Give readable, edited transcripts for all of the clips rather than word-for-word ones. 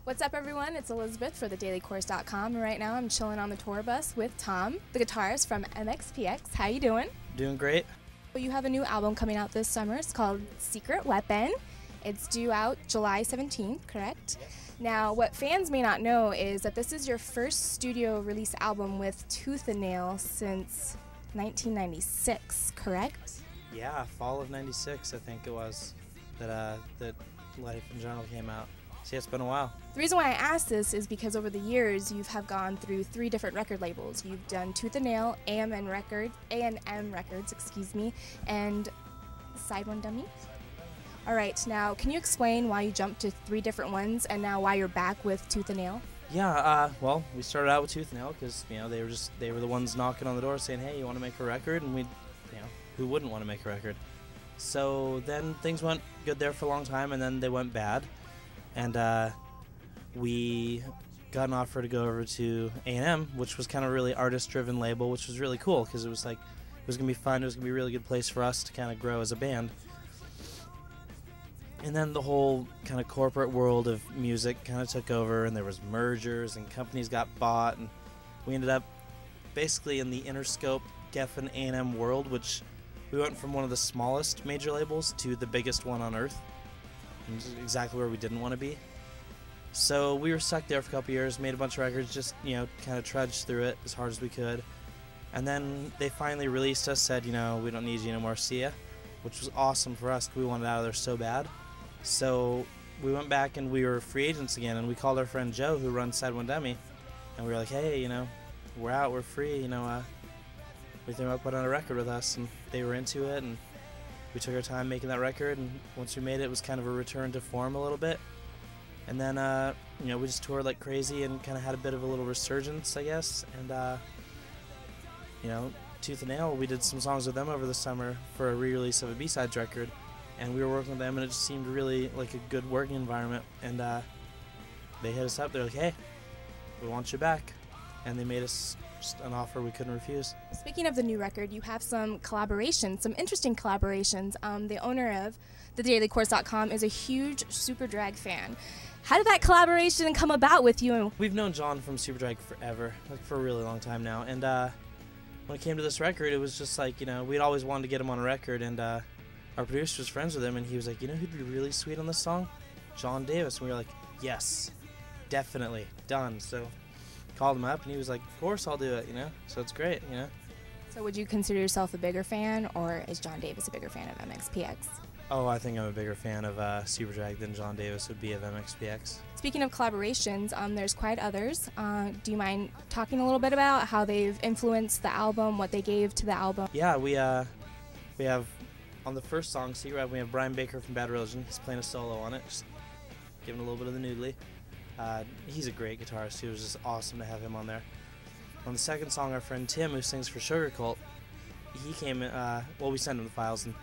What's up, everyone? It's Elizabeth for thedailycourse.com, and right now I'm chilling on the tour bus with Tom, the guitarist from MXPX. How you doing? Doing great. Well, you have a new album coming out this summer. It's called Secret Weapon. It's due out July 17th, correct? Now, what fans may not know is that this is your first studio release album with Tooth and Nail since 1996, correct? Yeah, fall of '96, I think it was, that Life in General came out. See, it's been a while. The reason why I asked this is because over the years you have gone through 3 different record labels. You've done Tooth and Nail, A&M Records, and Side One Dummy. All right, now can you explain why you jumped to 3 different ones and now why you're back with Tooth and Nail? Yeah, well, we started out with Tooth and Nail because they were the ones knocking on the door saying, "Hey, you want to make a record?" And who wouldn't want to make a record? So then things went good there for a long time, and then they went bad. And we got an offer to go over to A&M, which was kind of a really artist-driven label, which was really cool because it was like, it was going to be fun. It was going to be a really good place for us to kind of grow as a band. And then the whole kind of corporate world of music kind of took over, and there was mergers, and companies got bought, and we ended up basically in the Interscope, Geffen, A&M world, which we went from one of the smallest major labels to the biggest one on earth. Exactly where we didn't want to be. So we were stuck there for a couple years, made a bunch of records, just, kind of trudged through it as hard as we could. And then they finally released us, said, we don't need you anymore, see ya, which was awesome for us because we wanted out of there so bad. So we went back and we were free agents again, and we called our friend Joe, who runs Side One Dummy, and we were like, hey, we're out, we're free, we think about putting on a record with us, and they were into it, and we took our time making that record, and once we made it, it was kind of a return to form a little bit. And then, we just toured like crazy and kind of had a bit of a little resurgence, I guess. And, Tooth and Nail, we did some songs with them over the summer for a re-release of a B-Sides record. And we were working with them, and it just seemed really like a good working environment. And they hit us up. They're like, hey, we want you back. And they made us just an offer we couldn't refuse. Speaking of the new record, you have some collaborations, some interesting collaborations. The owner of thedailycourse.com is a huge Superdrag fan. How did that collaboration come about with you? We've known John from Superdrag forever, like for a really long time now. And when it came to this record, it was just like, we'd always wanted to get him on a record, and our producer was friends with him, and he was like, who'd be really sweet on this song? John Davis. And we were like, yes, definitely, done. So called him up, and he was like, of course I'll do it, so it's great, So would you consider yourself a bigger fan, or is John Davis a bigger fan of MXPX? Oh, I think I'm a bigger fan of Superdrag than John Davis would be of MXPX. Speaking of collaborations, there's quite others. Do you mind talking a little bit about how they've influenced the album, what they gave to the album? Yeah, we have, on the first song, Secret Weapon, we have Brian Baker from Bad Religion. He's playing a solo on it, just giving a little bit of the noodly. He's a great guitarist. It was just awesome to have him on there. On the second song, our friend Tim, who sings for Sugar Cult, he came in, we sent him the files, and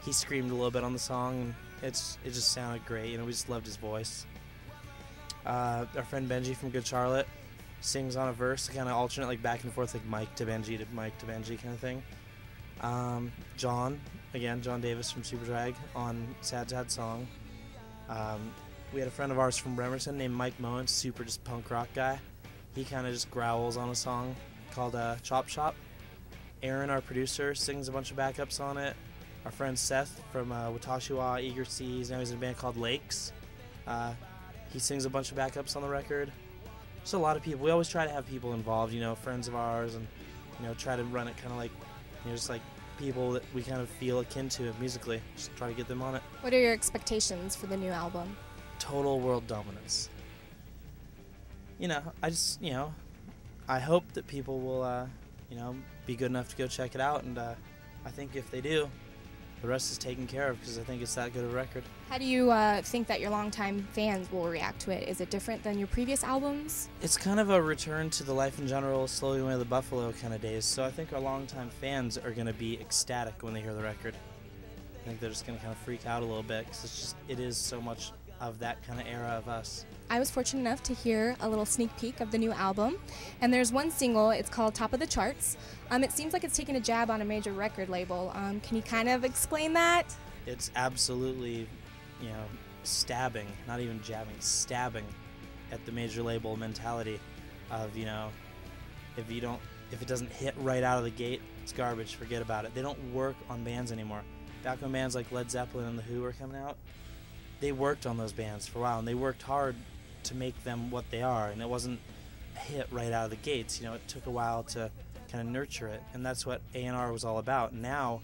he screamed a little bit on the song, and it just sounded great. We just loved his voice. Our friend Benji from Good Charlotte sings on a verse, kind of alternate, like back and forth, like Mike to Benji to Mike to Benji kind of thing. John Davis from Superdrag on Sad Sad Song. We had a friend of ours from Bremerton named Mike Moen, super just punk rock guy. He kind of just growls on a song called Chop Chop. Aaron, our producer, sings a bunch of backups on it. Our friend Seth from Watashiwa, Eager Seas, now he's in a band called Lakes. He sings a bunch of backups on the record. Just a lot of people. We always try to have people involved, friends of ours, and try to run it kind of like, just like people that we kind of feel akin to musically. Just try to get them on it. What are your expectations for the new album? Total world dominance. I hope that people will, be good enough to go check it out, and I think if they do, the rest is taken care of because I think it's that good of a record. How do you think that your longtime fans will react to it? Is it different than your previous albums? It's kind of a return to the Life in General, Slowly Away the Buffalo kind of days, so I think our longtime fans are going to be ecstatic when they hear the record. I think they're just going to kind of freak out a little bit because it is so much of that kind of era of us. I was fortunate enough to hear a little sneak peek of the new album, and there's one single, it's called Top of the Charts. It seems like it's taking a jab on a major record label. Can you kind of explain that? It's absolutely, stabbing, not even jabbing, stabbing at the major label mentality of, you know, if it doesn't hit right out of the gate, it's garbage, forget about it. They don't work on bands anymore. Back when bands like Led Zeppelin and The Who were coming out, they worked on those bands for a while, and they worked hard to make them what they are, and it wasn't a hit right out of the gates. You know, it took a while to kind of nurture it, and that's what A&R was all about. Now,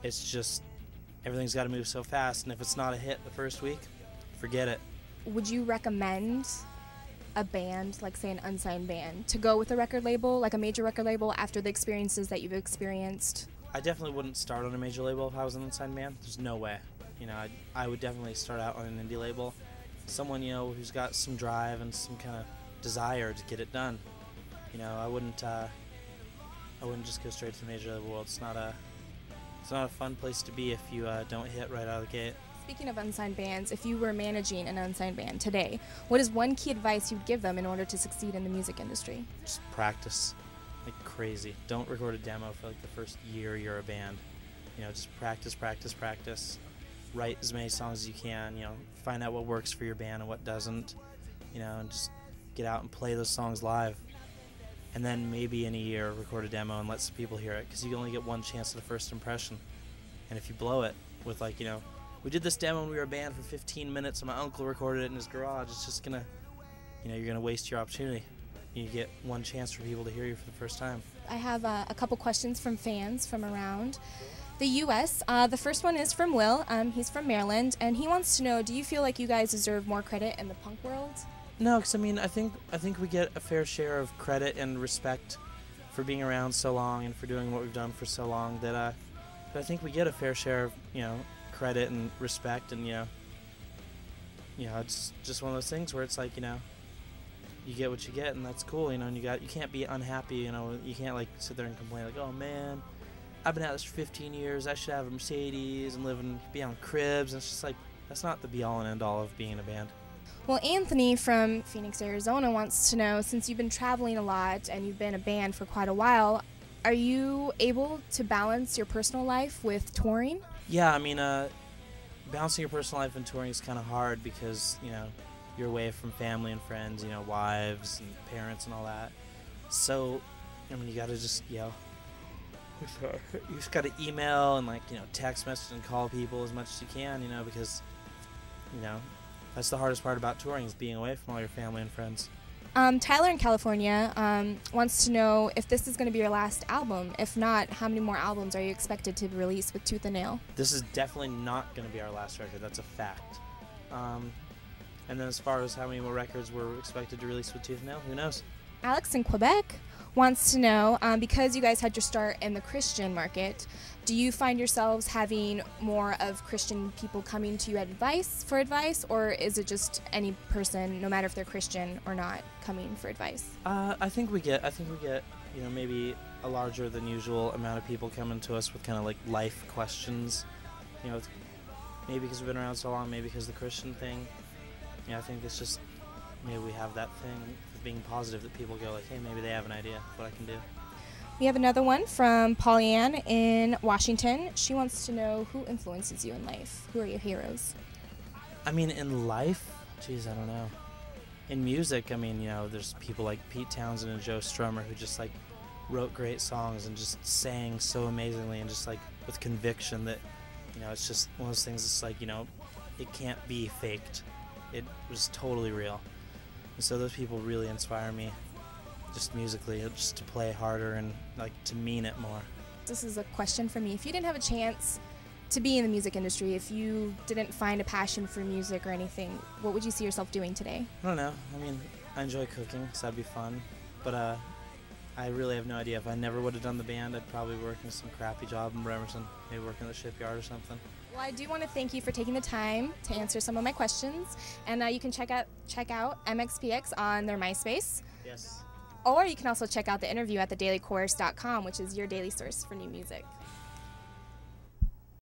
it's just, everything's got to move so fast, and if it's not a hit the first week, forget it. Would you recommend a band, like say an unsigned band, to go with a record label, like a major record label, after the experiences that you've experienced? I definitely wouldn't start on a major label if I was an unsigned band. There's no way. You know, I would definitely start out on an indie label. Someone, you know, who's got some drive and some kind of desire to get it done. You know, I wouldn't just go straight to the major label world. It's not a fun place to be if you don't hit right out of the gate. Speaking of unsigned bands, if you were managing an unsigned band today, what is one key advice you'd give them in order to succeed in the music industry? Just practice like crazy. Don't record a demo for like the first year you're a band. You know, just practice, practice, practice. Write as many songs as you can, you know, find out what works for your band and what doesn't, you know, and just get out and play those songs live. And then maybe in a year record a demo and let some people hear it, because you only get one chance at a first impression. And if you blow it with, like, you know, we did this demo when we were a band for 15 minutes and my uncle recorded it in his garage, it's just gonna, you know, you're gonna waste your opportunity. You get one chance for people to hear you for the first time. I have a couple questions from fans from around the U.S. The first one is from Will. He's from Maryland, and he wants to know, do you feel like you guys deserve more credit in the punk world? No, because I mean, I think we get a fair share of credit and respect for being around so long and for doing what we've done for so long. That I think we get a fair share of, you know, credit and respect, and you know, it's just one of those things where it's like, you know, you get what you get, and that's cool, you know, and you can't be unhappy, you know, you can't like sit there and complain like, oh man, I've been at this for 15 years, I should have a Mercedes and be on cribs, and it's just like, that's not the be-all and end-all of being in a band. Well, Anthony from Phoenix, Arizona wants to know, since you've been traveling a lot and you've been a band for quite a while, are you able to balance your personal life with touring? Yeah, I mean, balancing your personal life and touring is kind of hard because, you know, you're away from family and friends, you know, wives and parents and all that. So, I mean, you gotta just, you know, you just gotta email and, like, you know, text message and call people as much as you can, you know, because, you know, that's the hardest part about touring, is being away from all your family and friends. Tyler in California wants to know if this is going to be your last album. If not, how many more albums are you expected to release with Tooth and Nail? This is definitely not going to be our last record. That's a fact. And then as far as how many more records we're expected to release with Tooth and Nail, who knows? Alex in Quebec wants to know, because you guys had your start in the Christian market, do you find yourselves having more of Christian people coming to you for advice, or is it just any person, no matter if they're Christian or not, coming for advice? I think we get, you know, maybe a larger than usual amount of people coming to us with kind of like life questions. You know, maybe because we've been around so long, maybe because of the Christian thing. Yeah, I think it's just, maybe we have that thing of being positive that people go like, hey, maybe they have an idea of what I can do. We have another one from Pollyann in Washington. She wants to know, who influences you in life? Who are your heroes? I mean, in life? Geez, I don't know. In music, I mean, you know, there's people like Pete Townsend and Joe Strummer who just, like, wrote great songs and just sang so amazingly and just, like, with conviction that, you know, it's just one of those things that's like, you know, it can't be faked. It was totally real. And so those people really inspire me, just musically, just to play harder and, like, to mean it more. This is a question for me. If you didn't have a chance to be in the music industry, if you didn't find a passion for music or anything, what would you see yourself doing today? I don't know. I mean, I enjoy cooking, so that'd be fun. But I really have no idea. If I never would have done the band, I'd probably work in some crappy job in Bremerton, maybe working in the shipyard or something. Well, I do want to thank you for taking the time to answer some of my questions. And you can check out MXPX on their MySpace. Yes. Or you can also check out the interview at thedailychorus.com, which is your daily source for new music.